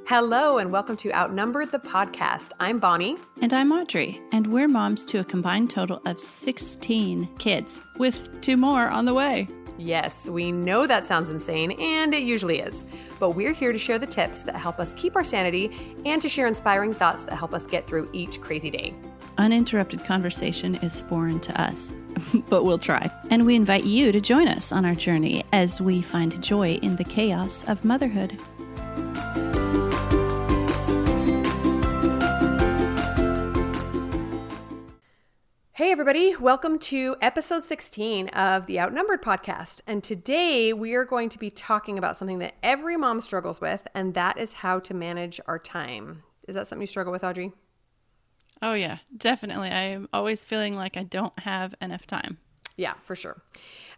Hello and welcome to Outnumbered the podcast. I'm Bonnie. And I'm Audrey, and we're moms to a combined total of 16 kids, with 2 more on the way. Yes, we know that sounds insane, and it usually is. But we're here to share the tips that help us keep our sanity and to share inspiring thoughts that help us get through each crazy day. Uninterrupted conversation is foreign to us, but we'll try. And we invite you to join us on our journey as we find joy in the chaos of motherhood. Hey everybody, welcome to episode 16 of the Outnumbered podcast. And today we are going to be talking about something that every mom struggles with, and that is how to manage our time. Is that something you struggle with, Audrey? Oh yeah, definitely. I'm always feeling like I don't have enough time. Yeah, for sure.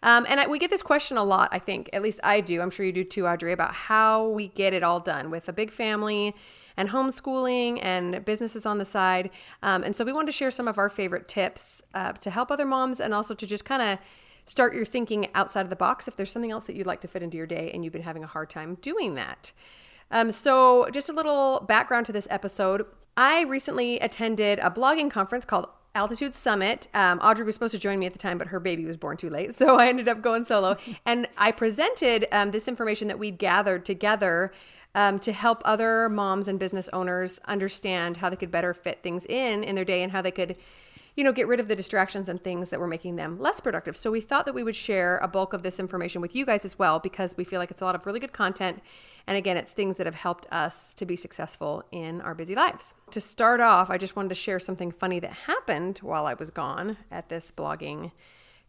We get this question a lot, I think. At least I do. I'm sure you do too, Audrey, about how we get it all done with a big family and homeschooling and businesses on the side. And so we wanted to share some of our favorite tips to help other moms and also to just kind of start your thinking outside of the box if there's something else that you'd like to fit into your day and you've been having a hard time doing that. So just a little background to this episode. I recently attended a blogging conference called Altitude Summit. Audrey was supposed to join me at the time, but her baby was born too late. So I ended up going solo. And I presented this information that we'd gathered together to help other moms and business owners understand how they could better fit things in their day and how they could, get rid of the distractions and things that were making them less productive. So we thought that we would share a bulk of this information with you guys as well, because we feel like it's a lot of really good content. And again, it's things that have helped us to be successful in our busy lives. To start off, I just wanted to share something funny that happened while I was gone at this blogging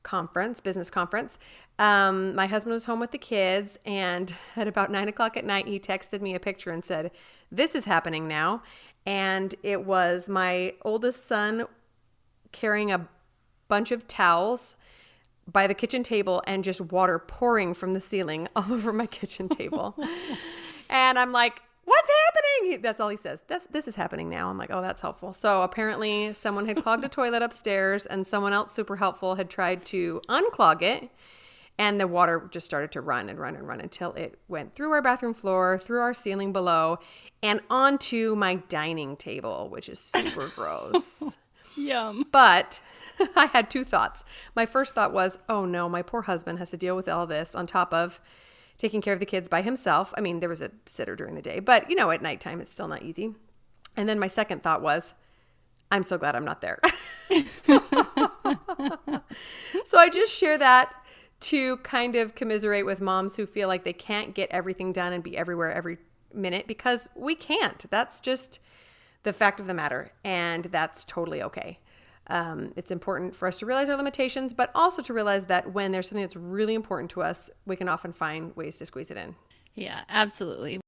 conference, business conference. My husband was home with the kids, and at about 9:00 at night, he texted me a picture and said, "This is happening now." And it was my oldest son carrying a bunch of towels by the kitchen table and just water pouring from the ceiling all over my kitchen table. And I'm like, "What's happening?" That's all he says. This is happening now. I'm like, oh, that's helpful. So apparently someone had clogged a toilet upstairs and someone else super helpful had tried to unclog it. And the water just started to run and run and run until it went through our bathroom floor, through our ceiling below, and onto my dining table, which is super gross. Yum. But I had 2 thoughts. My first thought was, oh no, my poor husband has to deal with all this on top of taking care of the kids by himself. I mean, there was a sitter during the day, but at nighttime, it's still not easy. And then my second thought was, I'm so glad I'm not there. So I just share that to kind of commiserate with moms who feel like they can't get everything done and be everywhere every minute, because we can't. That's just the fact of the matter. And that's totally okay. It's important for us to realize our limitations, but also to realize that when there's something that's really important to us, we can often find ways to squeeze it in. Yeah, absolutely.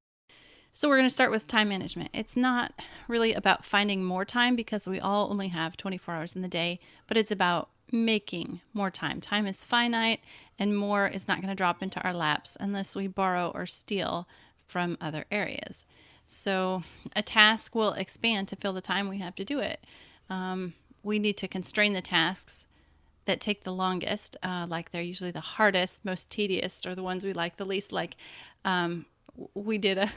So we're going to start with time management. It's not really about finding more time because we all only have 24 hours in the day, but it's about making more time. Time is finite, and more is not going to drop into our laps unless we borrow or steal from other areas. So a task will expand to fill the time we have to do it. We need to constrain the tasks that take the longest, like they're usually the hardest, most tedious, or the ones we like the least. Like we did a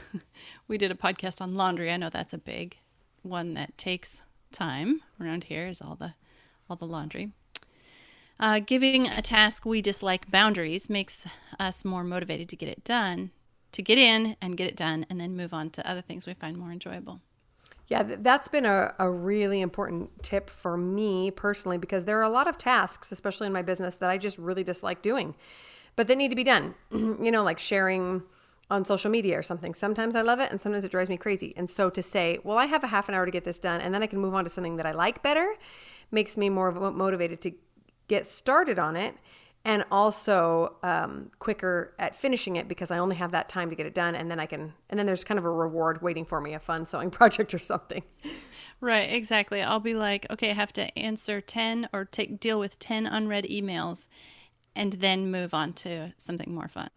podcast on laundry. I know that's a big one that takes time around here. Is all the laundry. Giving a task we dislike boundaries makes us more motivated to get it done, to get in and get it done, and then move on to other things we find more enjoyable. Yeah, that's been a really important tip for me personally, because there are a lot of tasks, especially in my business, that I just really dislike doing, but they need to be done. Like sharing on social media or something. Sometimes I love it and sometimes it drives me crazy. And so to say, well, I have a half an hour to get this done and then I can move on to something that I like better, makes me more motivated to get started on it, and also quicker at finishing it because I only have that time to get it done, and then there's kind of a reward waiting for me, a fun sewing project or something. Right, exactly. I'll be like, okay, I have to answer 10 or deal with 10 unread emails, and then move on to something more fun.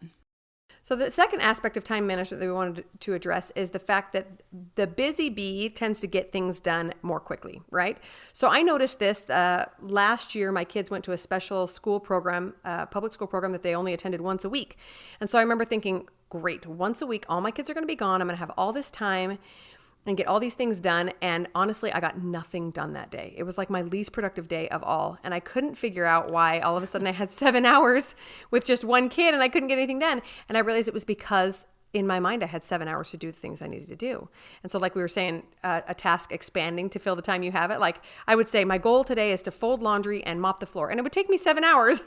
So the second aspect of time management that we wanted to address is the fact that the busy bee tends to get things done more quickly, right? So I noticed this last year. My kids went to a special school program, public school program that they only attended once a week. And so I remember thinking, great. Once a week, all my kids are going to be gone. I'm going to have all this time and get all these things done. And honestly, I got nothing done that day. It was like my least productive day of all. And I couldn't figure out why all of a sudden I had 7 hours with just one kid and I couldn't get anything done. And I realized it was because in my mind, I had 7 hours to do the things I needed to do. And so like we were saying, a task expanding to fill the time you have it. Like I would say my goal today is to fold laundry and mop the floor. And it would take me 7 hours.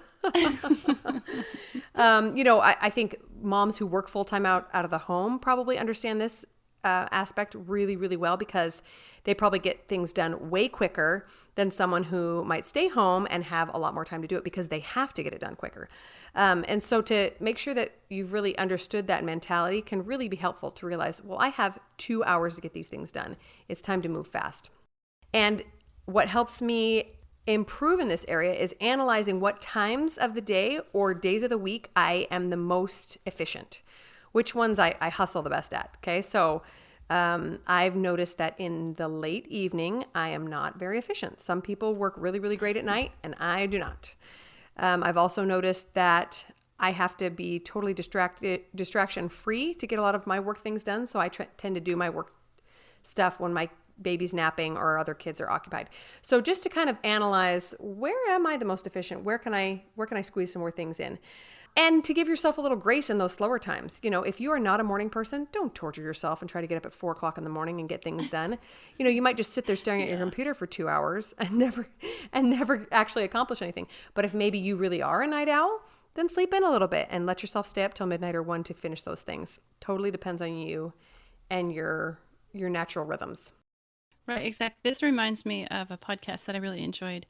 I think moms who work full-time out of the home probably understand this aspect really, really well, because they probably get things done way quicker than someone who might stay home and have a lot more time to do it because they have to get it done quicker. And so to make sure that you've really understood that mentality can really be helpful to realize, well, I have 2 hours to get these things done. It's time to move fast. And what helps me improve in this area is analyzing what times of the day or days of the week I am the most efficient, which ones I hustle the best at. Okay. So I've noticed that in the late evening, I am not very efficient. Some people work really, really great at night and I do not. I've also noticed that I have to be totally distraction free to get a lot of my work things done. So I tend to do my work stuff when my baby's napping or other kids are occupied. So just to kind of analyze, where am I the most efficient? Where can I squeeze some more things in? And to give yourself a little grace in those slower times. If you are not a morning person, don't torture yourself and try to get up at 4 o'clock in the morning and get things done. You might just sit there staring at your computer for 2 hours and never actually accomplish anything. But if maybe you really are a night owl, then sleep in a little bit and let yourself stay up till midnight or 1 to finish those things. Totally depends on you and your natural rhythms. Right, exactly. This reminds me of a podcast that I really enjoyed.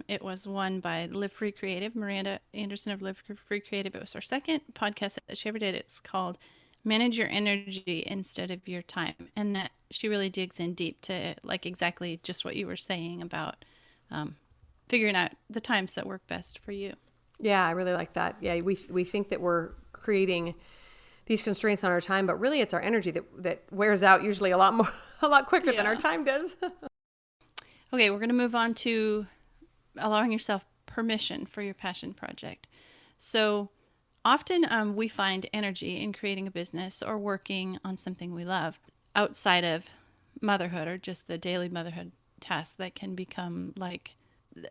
It was one by Live Free Creative, Miranda Anderson of Live Free Creative. It was her second podcast that she ever did. It's called Manage Your Energy Instead of Your Time. And that she really digs in deep to like exactly just what you were saying about figuring out the times that work best for you. Yeah, I really like that. Yeah, we think that we're creating these constraints on our time, but really it's our energy that wears out usually a lot quicker than our time does. Okay, we're going to move on to allowing yourself permission for your passion project. So often we find energy in creating a business or working on something we love outside of motherhood or just the daily motherhood tasks that can become like,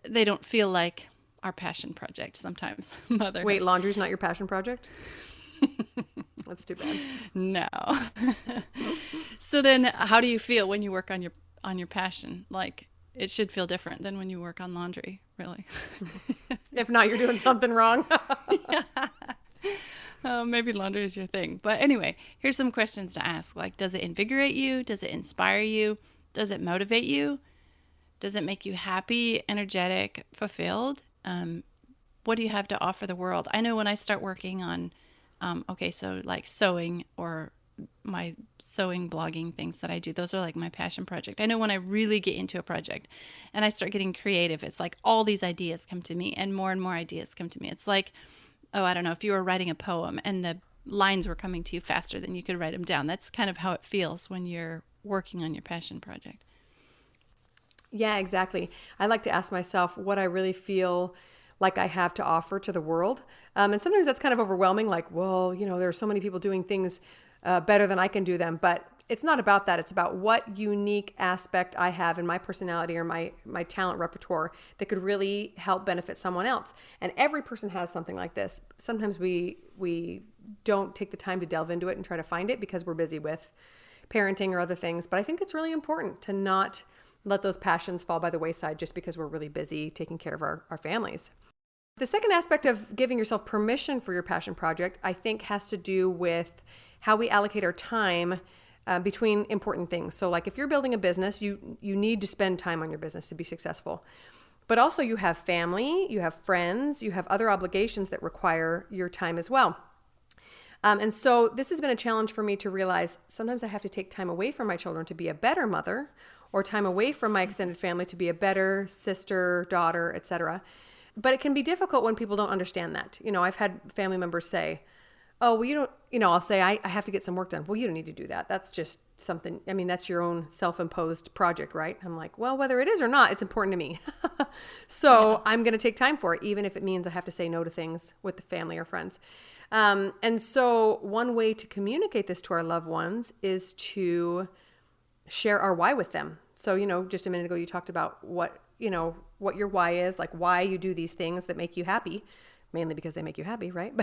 they don't feel like our passion project sometimes. Motherhood. Wait, laundry's not your passion project? That's too bad. No. So then how do you feel when you work on your passion? Like, it should feel different than when you work on laundry, really. If not, you're doing something wrong. Maybe laundry is your thing. But anyway, here's some questions to ask. Like, does it invigorate you? Does it inspire you? Does it motivate you? Does it make you happy, energetic, fulfilled? What do you have to offer the world? I know when I start working on, so like sewing or my sewing blogging things that I do, those are like my passion project. I know when I really get into a project and I start getting creative, it's like all these ideas come to me and more ideas come to me. It's like, I don't know, if you were writing a poem and the lines were coming to you faster than you could write them down. That's kind of how it feels when you're working on your passion project. Yeah, exactly. I like to ask myself what I really feel like I have to offer to the world. And sometimes that's kind of overwhelming. Like, well, there are so many people doing things better than I can do them. But it's not about that. It's about what unique aspect I have in my personality or my talent repertoire that could really help benefit someone else. And every person has something like this. Sometimes we don't take the time to delve into it and try to find it because we're busy with parenting or other things. But I think it's really important to not let those passions fall by the wayside just because we're really busy taking care of our families. The second aspect of giving yourself permission for your passion project, I think, has to do with how we allocate our time between important things. So like if you're building a business, you need to spend time on your business to be successful. But also you have family, you have friends, you have other obligations that require your time as well. And so this has been a challenge for me to realize sometimes I have to take time away from my children to be a better mother, or time away from my extended family to be a better sister, daughter, etc. But it can be difficult when people don't understand that. I've had family members say, oh, well, you don't, I'll say, I have to get some work done. Well, you don't need to do that. That's just something, that's your own self-imposed project, right? I'm like, well, whether it is or not, it's important to me. So I'm going to take time for it, even if it means I have to say no to things with the family or friends. And so one way to communicate this to our loved ones is to share our why with them. So, just a minute ago, you talked about what your why is, like why you do these things that make you happy, mainly because they make you happy, right?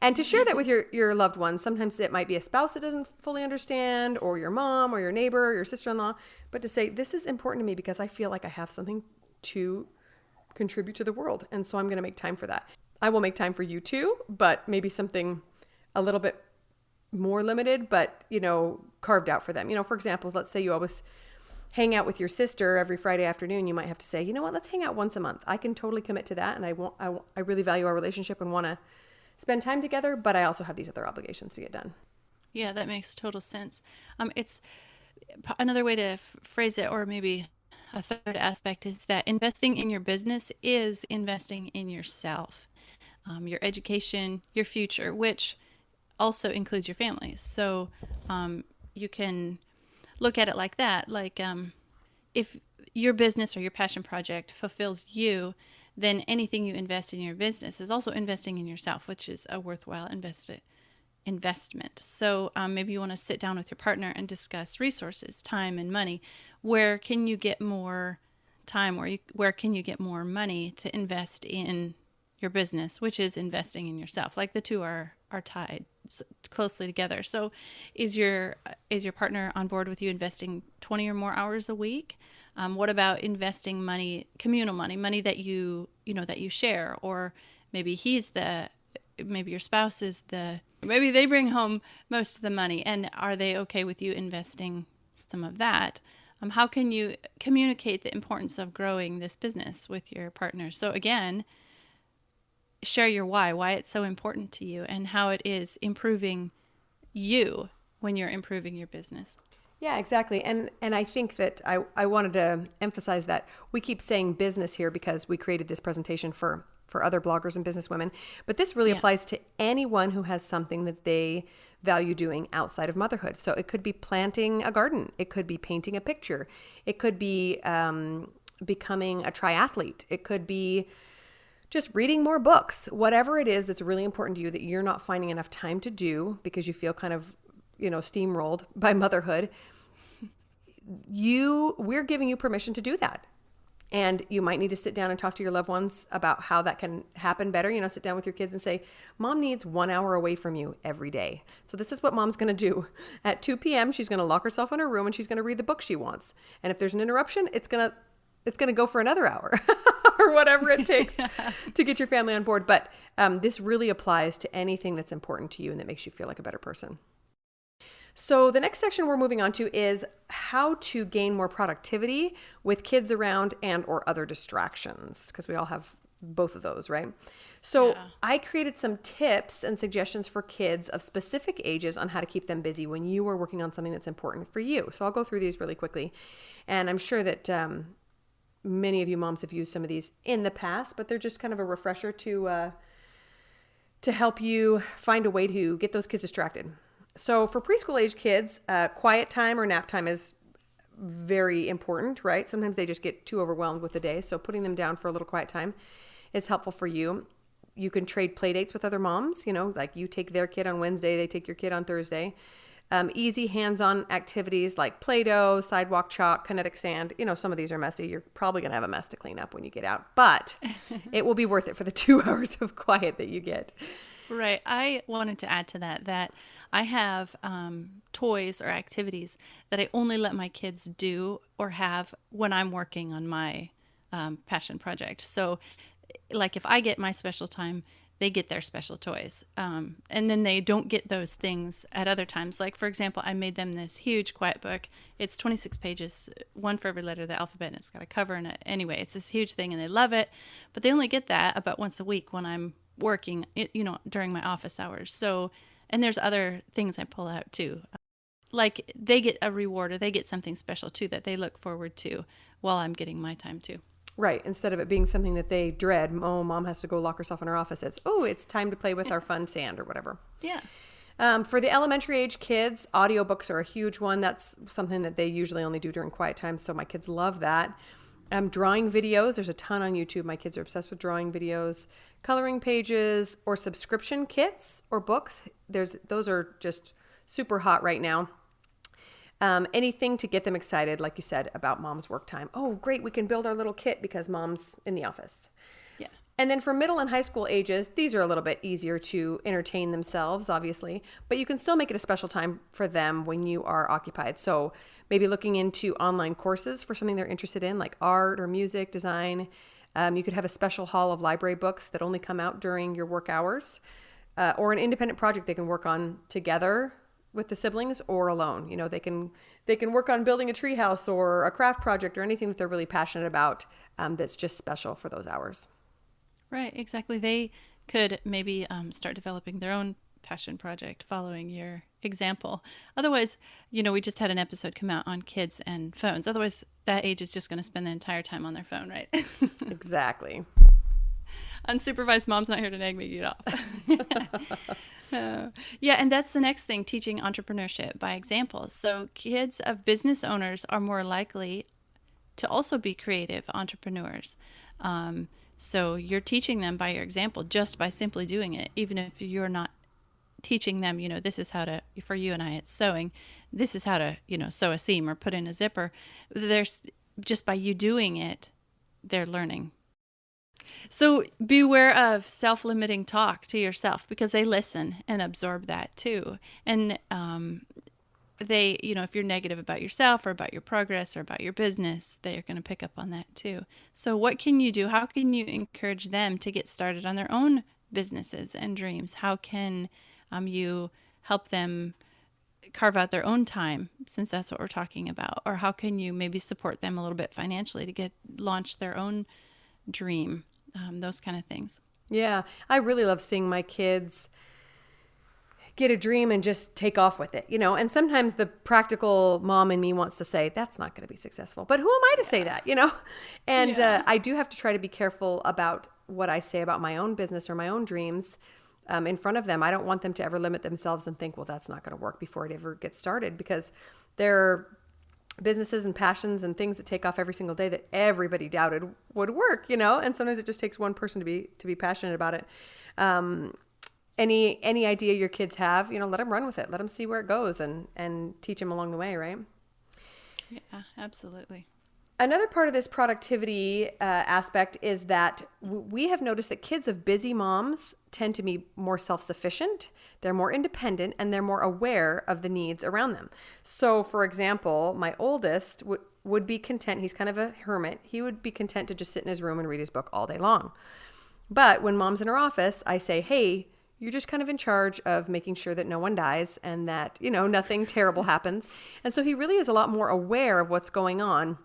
And to share that with your loved ones. Sometimes it might be a spouse that doesn't fully understand, or your mom, or your neighbor, or your sister-in-law, but to say, this is important to me because I feel like I have something to contribute to the world. And so I'm going to make time for that. I will make time for you too, but maybe something a little bit more limited, but, carved out for them. For example, let's say you always hang out with your sister every Friday afternoon. You might have to say, you know what, let's hang out once a month. I can totally commit to that. And I really value our relationship and want to spend time together, but I also have these other obligations to get done. Yeah, that makes total sense. It's another way to phrase it, or maybe a third aspect, is that investing in your business is investing in yourself, your education, your future, which also includes your family. So you can look at it like that. Like if your business or your passion project fulfills you, then anything you invest in your business is also investing in yourself, which is a worthwhile investment. So maybe you want to sit down with your partner and discuss resources, time and money. Where can you get more time, or where can you get more money to invest in your business, which is investing in yourself? Like the two are tied closely together. So is your partner on board with you investing 20 or more hours a week? What about investing money, communal money that that you share? Or maybe maybe your spouse is maybe they bring home most of the money, and are they okay with you investing some of that? How can you communicate the importance of growing this business with your partner? So again, share your why it's so important to you, and how it is improving you when you're improving your business. Yeah, exactly. And I think that I wanted to emphasize that we keep saying business here because we created this presentation for other bloggers and businesswomen. But this really applies to anyone who has something that they value doing outside of motherhood. So it could be planting a garden. It could be painting a picture. It could be becoming a triathlete. It could be just reading more books. Whatever it is that's really important to you that you're not finding enough time to do because you feel kind of steamrolled by motherhood, we're giving you permission to do that. And you might need to sit down and talk to your loved ones about how that can happen better. Sit down with your kids and say, Mom needs 1 hour away from you every day. So this is what Mom's going to do. At 2 p.m., she's going to lock herself in her room and she's going to read the book she wants. And if there's an interruption, it's going to go for another hour or whatever it takes to get your family on board. But this really applies to anything that's important to you and that makes you feel like a better person. So the next section we're moving on to is how to gain more productivity with kids around and or other distractions, because we all have both of those, right? So I created some tips and suggestions for kids of specific ages on how to keep them busy when you are working on something that's important for you. So I'll go through these really quickly. And I'm sure that many of you moms have used some of these in the past, but they're just kind of a refresher to help you find a way to get those kids distracted. So for preschool age kids, quiet time or nap time is very important, right? Sometimes they just get too overwhelmed with the day. So putting them down for a little quiet time is helpful for you. You can trade play dates with other moms, like you take their kid on Wednesday, they take your kid on Thursday. Easy hands-on activities like Play-Doh, sidewalk chalk, kinetic sand. Some of these are messy. You're probably going to have a mess to clean up when you get out, but it will be worth it for the 2 hours of quiet that you get. Right. I wanted to add to that I have toys or activities that I only let my kids do or have when I'm working on my passion project. So like if I get my special time, they get their special toys. And then they don't get those things at other times. Like, for example, I made them this huge quiet book. It's 26 pages, one for every letter of the alphabet, and it's got a cover in it. Anyway, it's this huge thing, and they love it. But they only get that about once a week when I'm working, during my office hours. So, and there's other things I pull out too. Like they get a reward or they get something special too that they look forward to while I'm getting my time too. Right. Instead of it being something that they dread, Mom has to go lock herself in her office. It's time to play with our fun sand or whatever. Yeah. For the elementary age kids, audiobooks are a huge one. That's something that they usually only do during quiet time. So my kids love that. Drawing videos. There's a ton on YouTube. My kids are obsessed with drawing videos, coloring pages, or subscription kits or books. Those are just super hot right now. Anything to get them excited, like you said, about mom's work time. Oh, great, we can build our little kit because mom's in the office. Yeah. And then for middle and high school ages, these are a little bit easier to entertain themselves, obviously, but you can still make it a special time for them when you are occupied. So maybe looking into online courses for something they're interested in, like art or music, design. You could have a special haul of library books that only come out during your work hours, or an independent project they can work on together with the siblings or alone. You know, they can work on building a treehouse or a craft project or anything that they're really passionate about, that's just special for those hours. Right, exactly. They could maybe start developing their own passion project following your example. Otherwise, we just had an episode come out on kids and phones. Otherwise, that age is just going to spend the entire time on their phone, right? Exactly. Unsupervised mom's not here to nag me, get off. Yeah, and that's the next thing, teaching entrepreneurship by example. So kids of business owners are more likely to also be creative entrepreneurs. So you're teaching them by your example just by simply doing it, even if you're not teaching them, this is how to, for you and I, it's sewing. This is how to, sew a seam or put in a zipper. There's just by you doing it, they're learning. So beware of self-limiting talk to yourself because they listen and absorb that too. And they, if you're negative about yourself or about your progress or about your business, they're going to pick up on that too. So what can you do? How can you encourage them to get started on their own businesses and dreams? How can you help them carve out their own time, since that's what we're talking about? Or how can you maybe support them a little bit financially to launch their own dream? Those kind of things. Yeah, I really love seeing my kids get a dream and just take off with it, and sometimes the practical mom in me wants to say, that's not going to be successful, but who am I to say that, And I do have to try to be careful about what I say about my own business or my own dreams in front of them. I don't want them to ever limit themselves and think, well, that's not going to work before it ever gets started, because they're businesses and passions and things that take off every single day that everybody doubted would work, and sometimes it just takes one person to be passionate about it. Any idea your kids have, let them run with it, let them see where it goes, and teach them along the way, right? Yeah, absolutely. Another part of this productivity aspect is that we have noticed that kids of busy moms tend to be more self-sufficient, they're more independent, and they're more aware of the needs around them. So, for example, my oldest would be content, he's kind of a hermit, he would be content to just sit in his room and read his book all day long. But when mom's in her office, I say, hey, you're just kind of in charge of making sure that no one dies and that, nothing terrible happens. And so he really is a lot more aware of what's going on.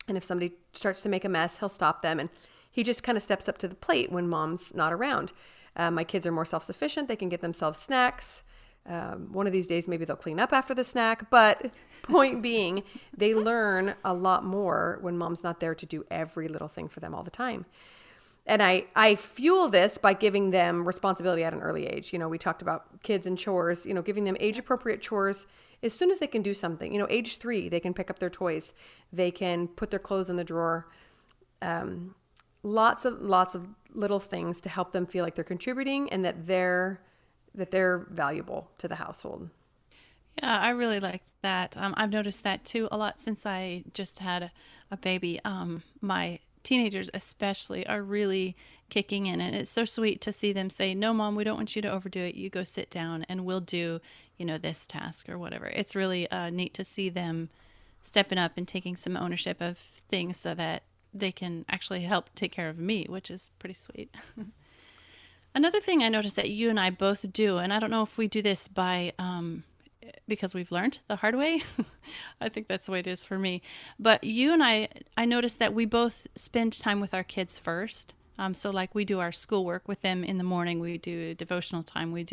And if somebody starts to make a mess, he'll stop them. And he just kind of steps up to the plate when mom's not around. My kids are more self-sufficient. They can get themselves snacks. One of these days, maybe they'll clean up after the snack. But point being, they learn a lot more when mom's not there to do every little thing for them all the time. And I fuel this by giving them responsibility at an early age. We talked about kids and chores, giving them age-appropriate chores as soon as they can do something. Age 3, they can pick up their toys. They can put their clothes in the drawer. Lots of little things to help them feel like they're contributing and that they're valuable to the household. Yeah, I really like that. I've noticed that too a lot since I just had a baby. My teenagers especially are really kicking in, and it's so sweet to see them say, no, Mom, we don't want you to overdo it. You go sit down and we'll do, this task or whatever. It's really neat to see them stepping up and taking some ownership of things so that they can actually help take care of me, which is pretty sweet. Another thing I noticed that you and I both do, and I don't know if we do this by because we've learned the hard way. I think that's the way it is for me. But you and I noticed that we both spend time with our kids first. So like we do our schoolwork with them in the morning. We do devotional time. We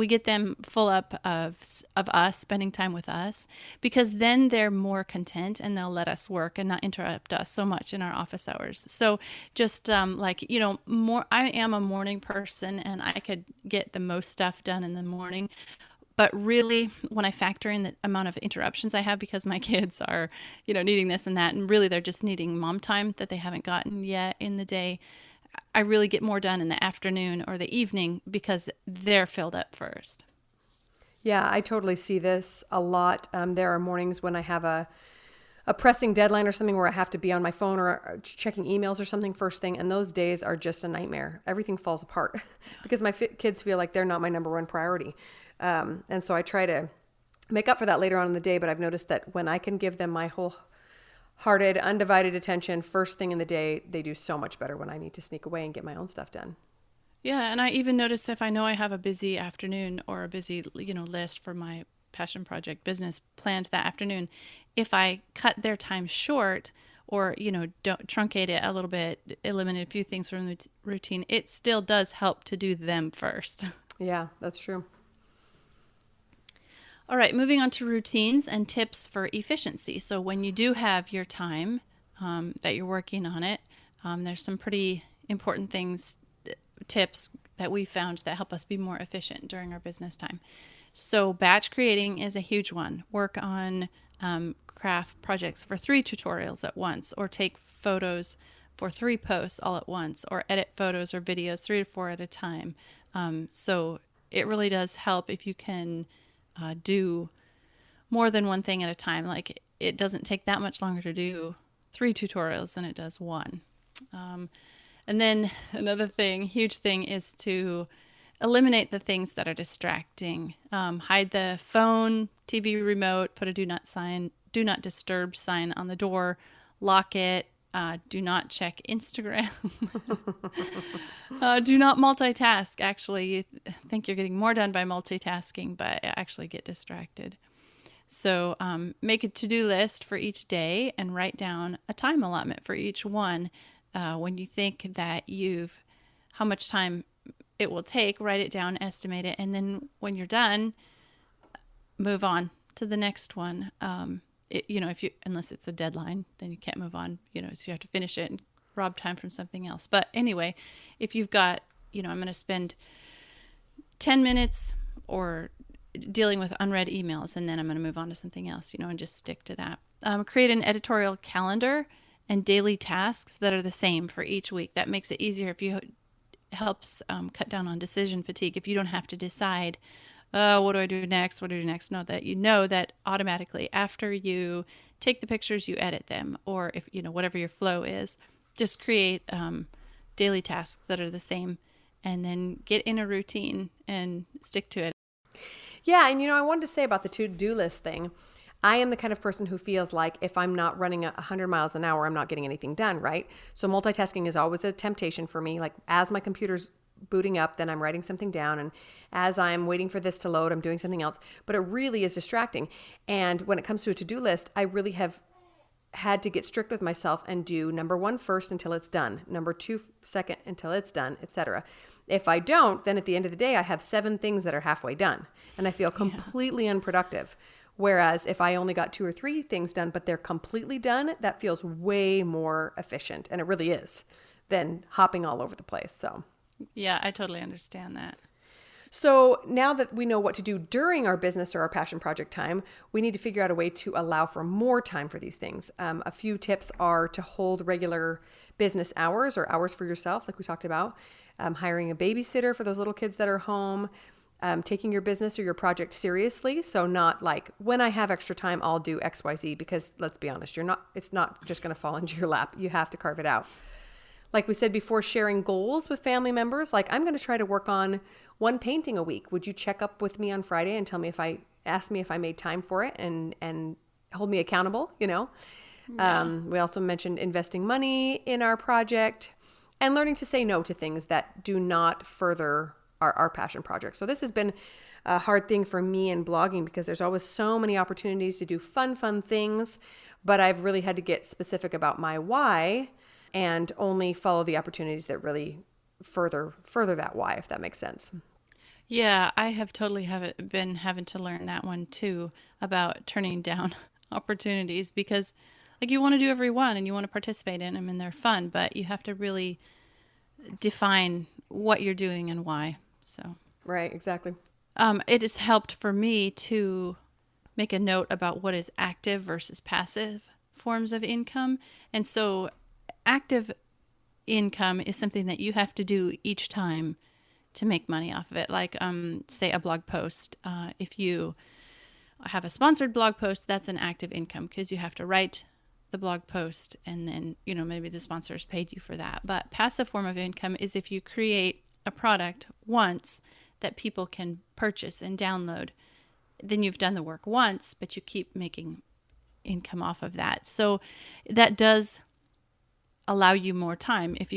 get them full up of us, spending time with us, because then they're more content and they'll let us work and not interrupt us so much in our office hours. So just more, I am a morning person and I could get the most stuff done in the morning. But really, when I factor in the amount of interruptions I have because my kids are, needing this and that, and really they're just needing mom time that they haven't gotten yet in the day, I really get more done in the afternoon or the evening because they're filled up first. Yeah, I totally see this a lot. There are mornings when I have a pressing deadline or something where I have to be on my phone or checking emails or something first thing. And those days are just a nightmare. Everything falls apart because my kids feel like they're not my number one priority. And so I try to make up for that later on in the day. But I've noticed that when I can give them my wholehearted, undivided attention first thing in the day, they do so much better when I need to sneak away and get my own stuff done. Yeah, and I even noticed if I know I have a busy afternoon or a busy, list for my passion project business planned that afternoon, if I cut their time short or, don't truncate it a little bit, eliminate a few things from the routine, it still does help to do them first. Yeah, that's true. All right, moving on to routines and tips for efficiency. So when you do have your time that you're working on it, there's some pretty important tips that we found that help us be more efficient during our business time. So batch creating is a huge one. Work on craft projects for 3 tutorials at once, or take photos for 3 posts all at once, or edit photos or videos 3 to 4 at a time. So it really does help if you can do more than one thing at a time. Like, it doesn't take that much longer to do 3 tutorials than it does 1. And then another huge thing, is to eliminate the things that are distracting. Hide the phone, TV remote, put a do not disturb sign on the door, lock it, do not check Instagram. Do not multitask. Actually, you think you're getting more done by multitasking, but actually get distracted. So make a to-do list for each day and write down a time allotment for each one. When you think that how much time it will take, write it down, estimate it, and then when you're done, move on to the next one. Unless it's a deadline, then you can't move on, so you have to finish it and rob time from something else. But anyway, if you've got, I'm going to spend 10 minutes or dealing with unread emails, and then I'm going to move on to something else, and just stick to that. Create an editorial calendar and daily tasks that are the same for each week. That makes it easier helps cut down on decision fatigue. If you don't have to decide, what do I do next? What do I do next? No, that you know that automatically after you take the pictures, you edit them, or if whatever your flow is, just create daily tasks that are the same, and then get in a routine and stick to it. Yeah, and I wanted to say about the to-do list thing. I am the kind of person who feels like if I'm not running 100 miles an hour, I'm not getting anything done, right? So multitasking is always a temptation for me. Like, as my computer's booting up, then I'm writing something down. And as I'm waiting for this to load, I'm doing something else. But it really is distracting. And when it comes to a to-do list, I really have had to get strict with myself and do number 1 first until it's done, number 2 second until it's done, etc. If I don't, then at the end of the day, I have 7 things that are halfway done. And I feel completely unproductive. Whereas if I only got 2 or 3 things done, but they're completely done, that feels way more efficient. And it really is, than hopping all over the place. So, yeah, I totally understand that. So now that we know what to do during our business or our passion project time, we need to figure out a way to allow for more time for these things. A few tips are to hold regular business hours or hours for yourself, like we talked about, hiring a babysitter for those little kids that are home, taking your business or your project seriously. So not like, when I have extra time, I'll do XYZ, because let's be honest, it's not just going to fall into your lap. You have to carve it out. Like we said before, sharing goals with family members. Like, I'm going to try to work on 1 painting a week. Would you check up with me on Friday and ask me if I made time for it, and hold me accountable, Yeah. We also mentioned investing money in our project and learning to say no to things that do not further our passion project. So this has been a hard thing for me in blogging, because there's always so many opportunities to do fun things, but I've really had to get specific about my why and only follow the opportunities that really further that why, if that makes sense. Yeah, I have totally been having to learn that one too, about turning down opportunities, because like, you want to do every one and you want to participate in them and they're fun, but you have to really define what you're doing and why. So Right, exactly. It has helped for me to make a note about what is active versus passive forms of income. And so active income is something that you have to do each time to make money off of it. Like, say a blog post. If you have a sponsored blog post, that's an active income because you have to write the blog post and then, maybe the sponsors paid you for that. But passive form of income is if you create a product once that people can purchase and download, then you've done the work once, but you keep making income off of that. So that does allow you more time if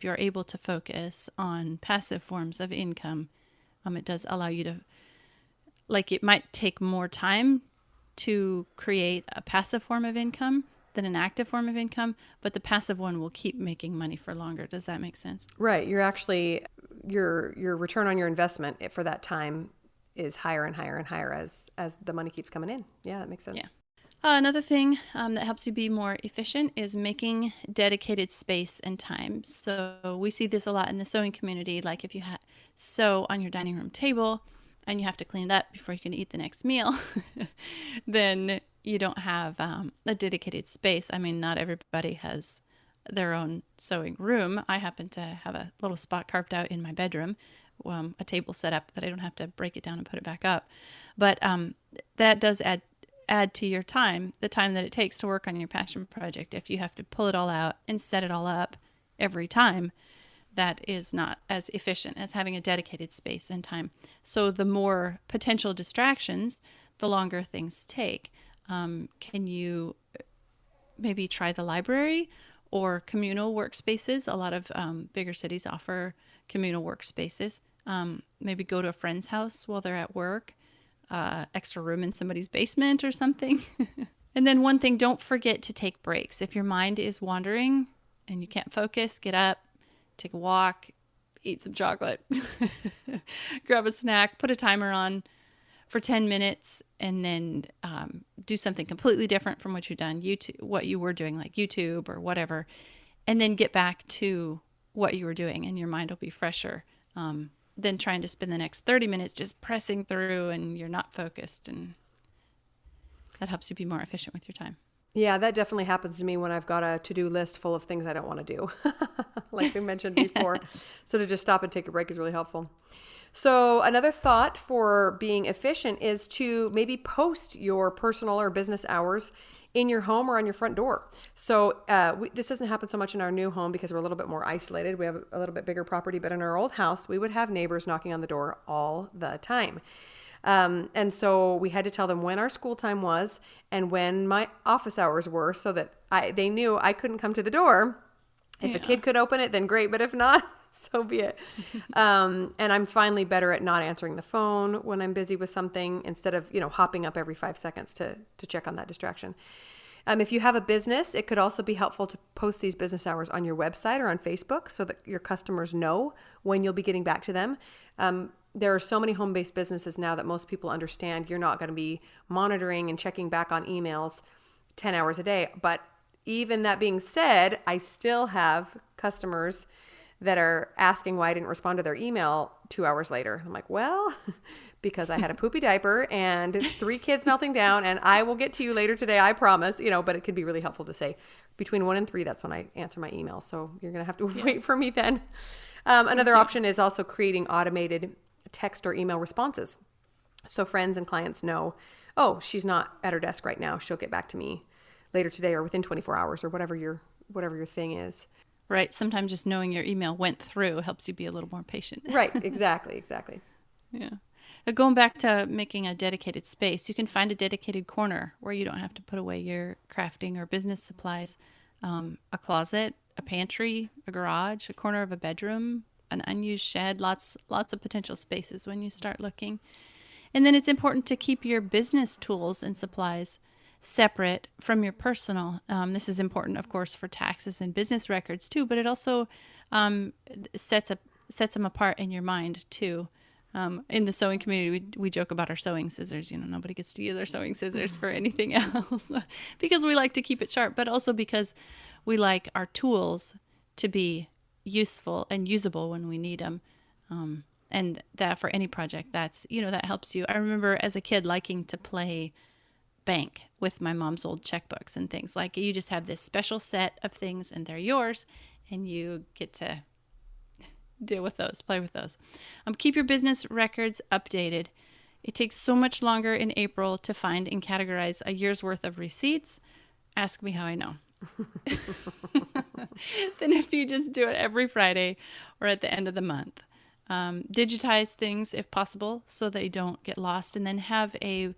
you're able to focus on passive forms of income. It does allow you to, like, it might take more time to create a passive form of income than an active form of income, but the passive one will keep making money for longer. Does that make sense? Right. You're actually, your return on your investment for that time is higher and higher and higher as the money keeps coming in. Yeah, that makes sense. Yeah. Another thing that helps you be more efficient is making dedicated space and time. So we see this a lot in the sewing community. Like if you sew on your dining room table and you have to clean it up before you can eat the next meal, then you don't have a dedicated space. I mean, not everybody has their own sewing room. I happen to have a little spot carved out in my bedroom, a table set up that I don't have to break it down and put it back up. But that does add to your time, the time that it takes to work on your passion project. If you have to pull it all out and set it all up every time, that is not as efficient as having a dedicated space and time. So the more potential distractions, the longer things take. Can you maybe try the library or communal workspaces? A lot of bigger cities offer communal workspaces. Maybe go to a friend's house while they're at work, extra room in somebody's basement or something. And then one thing, don't forget to take breaks. If your mind is wandering and you can't focus, get up, take a walk, eat some chocolate, grab a snack, put a timer on for 10 minutes, and then do something completely different from what you've done, what you were doing, like YouTube or whatever, and then get back to what you were doing, and your mind will be fresher than trying to spend the next 30 minutes just pressing through and you're not focused, and that helps you be more efficient with your time. Yeah, that definitely happens to me when I've got a to-do list full of things I don't want to do, like we mentioned before. So to just stop and take a break is really helpful. So another thought for being efficient is to maybe post your personal or business hours in your home or on your front door. So this doesn't happen so much in our new home because we're a little bit more isolated. We have a little bit bigger property, but in our old house, we would have neighbors knocking on the door all the time. And so we had to tell them when our school time was and when my office hours were so that they knew I couldn't come to the door. If a kid could open it, then great. But if not, so be it. And I'm finally better at not answering the phone when I'm busy with something instead of, hopping up every 5 seconds to check on that distraction. If you have a business, it could also be helpful to post these business hours on your website or on Facebook so that your customers know when you'll be getting back to them. There are so many home-based businesses now that most people understand you're not going to be monitoring and checking back on emails 10 hours a day. But even that being said, I still have customers that are asking why I didn't respond to their email 2 hours later. I'm like, well, because I had a poopy diaper and 3 kids melting down, and I will get to you later today, I promise. But it could be really helpful to say between 1 and 3, that's when I answer my email. So you're going to have to wait for me then. Another option is also creating automated text or email responses. So friends and clients know, oh, she's not at her desk right now. She'll get back to me later today or within 24 hours or whatever your thing is. Right. Sometimes just knowing your email went through helps you be a little more patient. Right. Exactly. Yeah. Going back to making a dedicated space, you can find a dedicated corner where you don't have to put away your crafting or business supplies. A closet, a pantry, a garage, a corner of a bedroom, an unused shed, lots of potential spaces when you start looking. And then it's important to keep your business tools and supplies separate from your personal. This is important, of course, for taxes and business records too, but it also sets them apart in your mind too. In the sewing community, we joke about our sewing scissors. Nobody gets to use our sewing scissors for anything else because we like to keep it sharp, but also because we like our tools to be useful and usable when we need them. And that for any project, that helps you. I remember as a kid liking to play bank with my mom's old checkbooks and things. Like, you just have this special set of things and they're yours, and you get to deal with those, play with those. Keep your business records updated. It takes so much longer in April to find and categorize a year's worth of receipts. Ask me how I know. Than if you just do it every Friday or at the end of the month. Digitize things if possible so they don't get lost, and then have a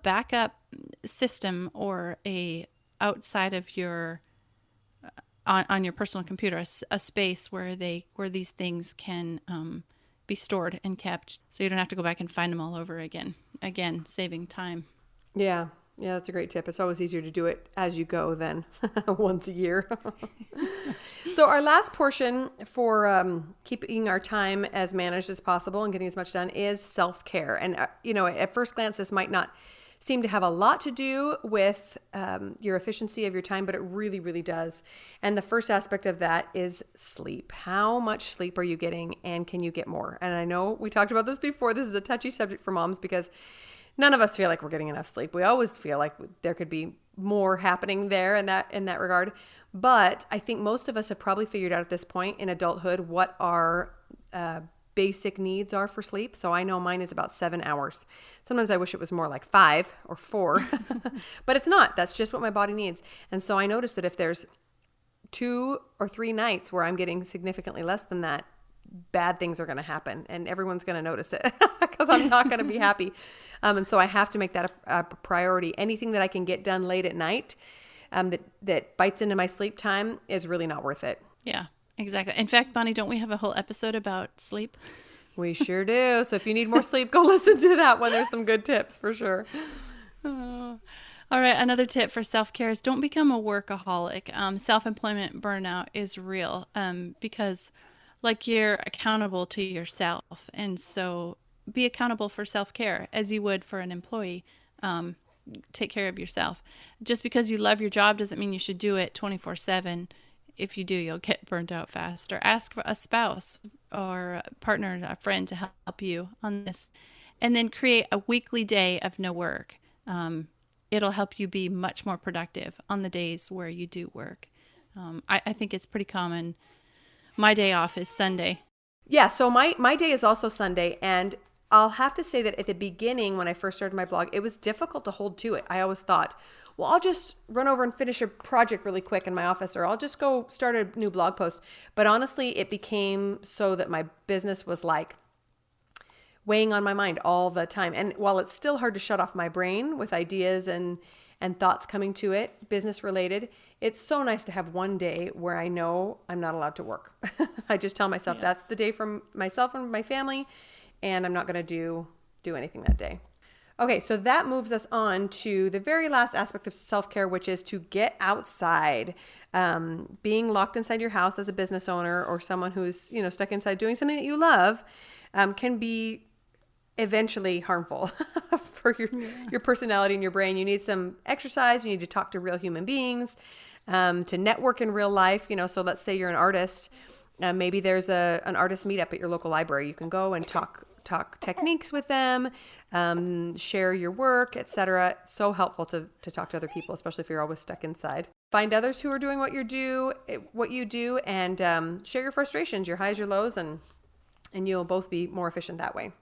backup system or a outside of your on your personal computer, a space where these things can be stored and kept, so you don't have to go back and find them all over again, saving time. Yeah, that's a great tip. It's always easier to do it as you go than once a year. So our last portion for keeping our time as managed as possible and getting as much done is self-care. And, at first glance, this might not seem to have a lot to do with your efficiency of your time, but it really, really does. And the first aspect of that is sleep. How much sleep are you getting, and can you get more? And I know we talked about this before. This is a touchy subject for moms because none of us feel like we're getting enough sleep. We always feel like there could be more happening there in that regard. But I think most of us have probably figured out at this point in adulthood what our basic needs are for sleep. So I know mine is about 7 hours. Sometimes I wish it was more like 5 or 4, but it's not. That's just what my body needs. And so I notice that if there's 2 or 3 nights where I'm getting significantly less than that, bad things are going to happen, and everyone's going to notice it because I'm not going to be happy. And so I have to make that a priority. Anything that I can get done late at night that bites into my sleep time is really not worth it. Yeah, exactly. In fact, Bonnie, don't we have a whole episode about sleep? We sure do. So if you need more sleep, go listen to that one. There's some good tips for sure. Oh. All right. Another tip for self-care is don't become a workaholic. Self-employment burnout is real because you're accountable to yourself. And so be accountable for self-care as you would for an employee. Take care of yourself. Just because you love your job doesn't mean you should do it 24/7. If you do, you'll get burnt out fast. Or ask for a spouse or a partner, a friend to help you on this. And then create a weekly day of no work. It'll help you be much more productive on the days where you do work. I think it's pretty common. My day off is Sunday. Yeah, so my day is also Sunday, and I'll have to say that at the beginning when I first started my blog, it was difficult to hold to it. I always thought, well, I'll just run over and finish a project really quick in my office, or I'll just go start a new blog post. But honestly, it became so that my business was like weighing on my mind all the time. And while it's still hard to shut off my brain with ideas and thoughts coming to it, business related, it's so nice to have one day where I know I'm not allowed to work. I just tell myself that's the day from myself and my family, and I'm not going to do anything that day. Okay, so that moves us on to the very last aspect of self-care, which is to get outside. Being locked inside your house as a business owner or someone who's stuck inside doing something that you love can be eventually harmful for your personality and your brain. You need some exercise. You need to talk to real human beings, to network in real life. So let's say you're an artist. Maybe there's an artist meetup at your local library. You can go and talk techniques with them, share your work, etc. So helpful to talk to other people, especially if you're always stuck inside. Find others who are doing what you do, and share your frustrations, your highs, your lows, and you'll both be more efficient that way.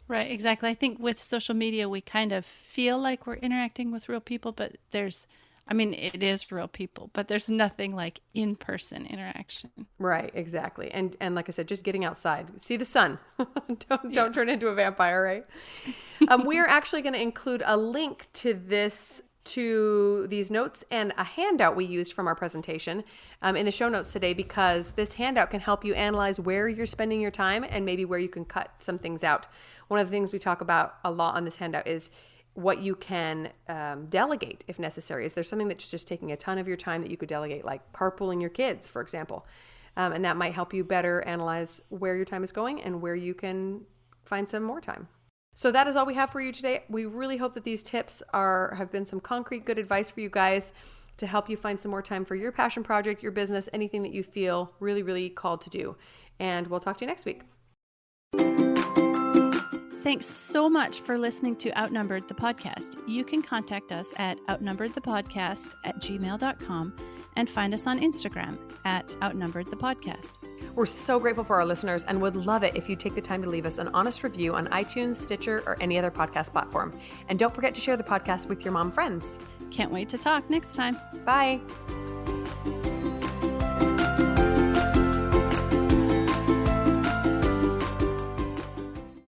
Right, exactly. I think with social media, we kind of feel like we're interacting with real people, but it is real people, but there's nothing like in-person interaction. Right, exactly. And like I said, just getting outside, see the sun. Don't turn into a vampire, right? We are actually going to include a link to these notes and a handout we used from our presentation in the show notes today, because this handout can help you analyze where you're spending your time and maybe where you can cut some things out. One of the things we talk about a lot on this handout is what you can delegate if necessary. Is there something that's just taking a ton of your time that you could delegate, like carpooling your kids, for example? And that might help you better analyze where your time is going and where you can find some more time. So that is all we have for you today. We really hope that these tips have been some concrete good advice for you guys to help you find some more time for your passion project, your business, anything that you feel really, really called to do. And we'll talk to you next week. Thanks so much for listening to Outnumbered the Podcast. You can contact us at outnumberedthepodcast@gmail.com and find us on Instagram at outnumberedthepodcast. We're so grateful for our listeners and would love it if you take the time to leave us an honest review on iTunes, Stitcher, or any other podcast platform. And don't forget to share the podcast with your mom friends. Can't wait to talk next time. Bye.